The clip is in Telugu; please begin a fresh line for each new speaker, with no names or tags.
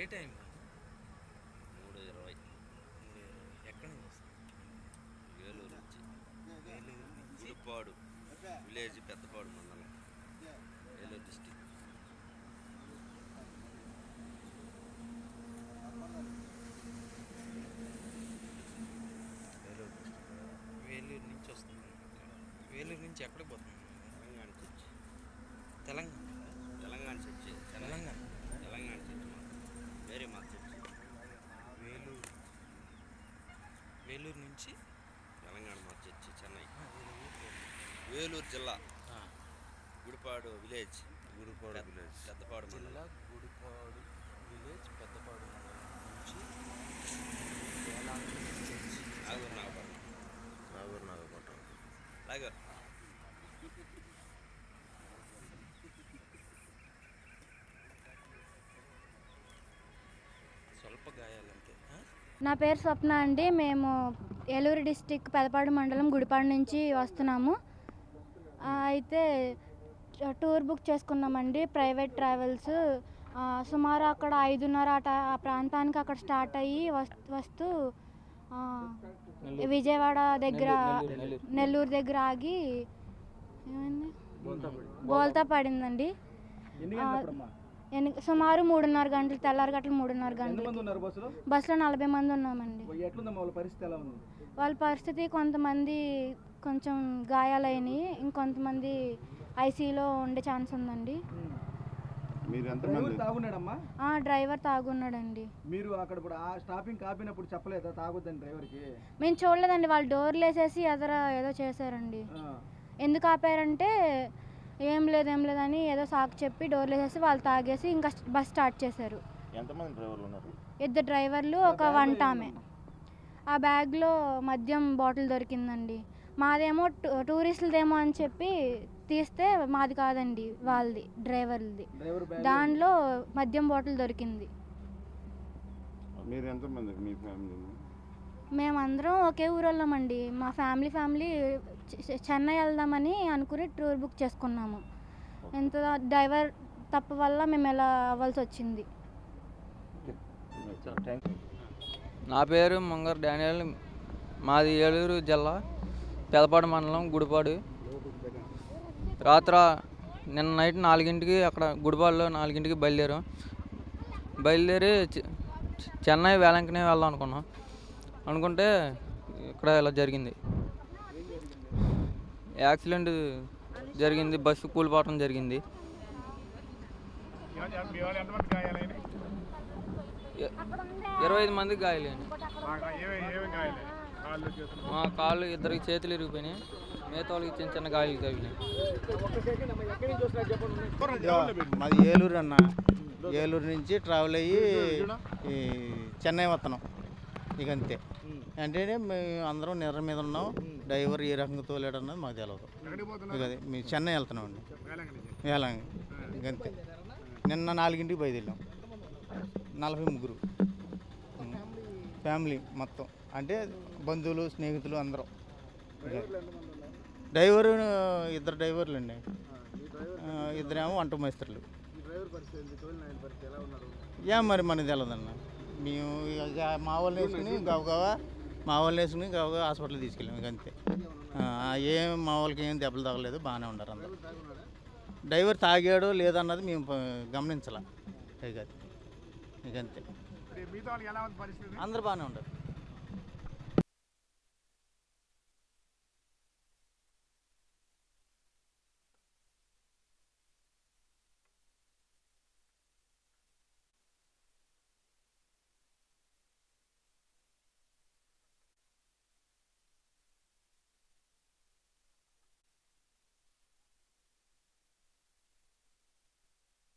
ఏ టైం?
3:20.
ఎక్కడి నుంచి వస్తుంది?
వేలూరు నుంచి.
వేలూరు నుంచి
గుడిపాడు విలేజ్, పెద్దపాడు మండలం, వేలూరు డిస్టిక్.
వేలూరు నుంచి వస్తుంది. వేలూరు నుంచి ఎక్కడికి పోతుంది?
Telangana church.
Telangana
Telangana church.
Telangana
Telangana church వేరే మా చర్చి.
వేలూరు నుంచి
తెలంగాణ మా చర్చి చెన్నై. వేలూరు జిల్లా, గుడిపాడు విలేజ్, పెద్దపాడు
జిల్లా, గుడిపాడు విలేజ్, పెద్దపాడు మండలం నుంచి
నాగూర్ లాగర్.
స్వల్ప గాయాలంతే.
నా పేరు స్వప్న అండి. మేము ఏలూరు డిస్టిక్ పెదపాడు మండలం గుడిపాడు నుంచి వస్తున్నాము. అయితే టూర్ బుక్ చేసుకున్నామండి, ప్రైవేట్ ట్రావెల్స్. సుమారు అక్కడ 5:30 ఆ ప్రాంతానికి అక్కడ స్టార్ట్ అయ్యి వస్తూ విజయవాడ దగ్గర, నెల్లూరు దగ్గర ఆగి ఏమైంది, బోల్తా పడిందండి. సుమారు 3:30 గంటలు, తెల్లారి గంటలు 3:30 గంటలు. బస్సులో 40 మంది ఉన్నామండి. వాళ్ళ పరిస్థితి, కొంతమంది కొంచెం గాయాలైనవి, ఇంకొంతమంది ఐసీయూలో ఉండే ఛాన్స్ ఉందండి. డ్రైవర్ తాగున్నాడండి.
మీరు అక్కడ స్టాపింగ్ ఆపినప్పుడు చెప్పలేదా తాగొద్దని డ్రైవర్కి?
మేము చూడలేదండి, వాళ్ళు డోర్లు వేసేసి ఏదో చేశారండి. ఎందుకు ఆపారంటే ఏం లేదని ఏదో సాకు చెప్పి డోర్లు వేసేసి వాళ్ళు తాగేసి ఇంకా బస్ స్టార్ట్ చేశారు.
ఎంతమంది డ్రైవర్లు ఉన్నారు?
2 డ్రైవర్లు, ఒక వంట ఆమె. ఆ బ్యాగ్లో మద్యం బాటిల్ దొరికిందండి. మాదేమో టూరిస్టులదేమో అని చెప్పి తీస్తే మాది కాదండి, వాళ్ళది, డ్రైవర్ది. దానిలో మద్యం బాటిల్ దొరికింది.
మీరు ఎంతమంది మీ ఫ్యామిలీ?
మేమందరం ఒకే ఊరోళ్ళమండి. మా ఫ్యామిలీ చెన్నై వెళ్దామని అనుకుని టూర్ బుక్ చేసుకున్నాము. ఎంత డ్రైవర్ తప్పు వల్ల మేము ఎలా అవ్వాల్సి వచ్చింది.
నా పేరు ముంగర్ డానియల్. మాది ఏలూరు జిల్లా, పెదపాడు మండలం, గుడిపాడు. నిన్న నైట్ 4ంటికి అక్కడ గుడిపాడులో 4ంటికి బయలుదేరి చెన్నై వేలంకనే వెళ్దాం అనుకుంటే ఇక్కడ ఇలా జరిగింది. యాక్సిడెంట్ జరిగింది, బస్సు కూలిపోవటం జరిగింది. 25 మందికి గాయాలండి. మా కాళ్ళు, 2 చేతులు ఇరిగిపోయినాయి, మిగతా వాళ్ళకి చిన్న గాయాలు తగిలినాయి.
మాది ఏలూరు అన్న. ఏలూరు నుంచి ట్రావెల్ అయ్యి చెన్నై వస్తున్నాం. ఇక అంతే. అంటే మేము అందరం నిద్ర మీద ఉన్నాం. డ్రైవర్ ఏ రకంగా తోలాడు అన్నది మాకు తెలియదు. ఇక అదే మేము చెన్నై వెళ్తున్నాం అండి, వేలంగి. ఇంకంతే. నిన్న 4ంటికి బయలుదేరాం. 43 ఫ్యామిలీ మొత్తం, అంటే బంధువులు, స్నేహితులు అందరం. డ్రైవరు 2 డ్రైవర్లు అండి, 2 వంట మేస్త్రులు. మరి మనకి తెలియదన్న. మేము మా వాళ్ళని వేసుకుని గవగా హాస్పిటల్ తీసుకెళ్ళాము. ఇక అంతే. మా వాళ్ళకి ఏం దెబ్బలు తగలేదు, బాగానే ఉన్నారు అందరు. డ్రైవర్ తాగాడో లేదన్నది మేము గమనించాల. ఇక అంతే. అందరు బాగానే ఉంటారు.